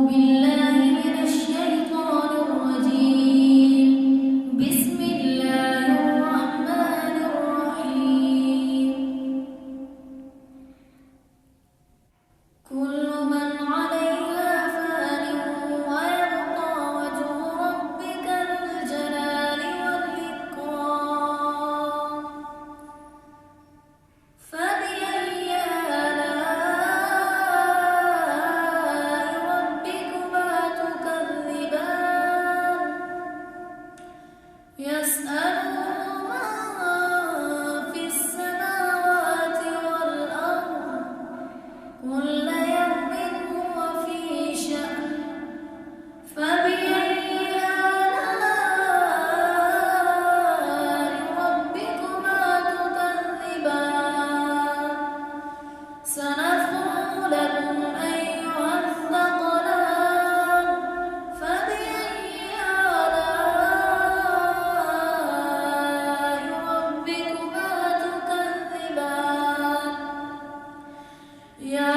بالله من الشيطان الرجيم. بسم الله الرحمن الرحيم. كل من عليها فان ويبقى وجه ربك ذو الجلال والإكرام. فبأي آلاء ربكما تكذبان؟ يسأله من في السماوات والأرض كل يوم هو في شأن. فبأي آلاء ربكما تكذبان؟ سنفرغ لكم أيها الثقلان. فبأي آلاء ربكما تكذبان؟ يا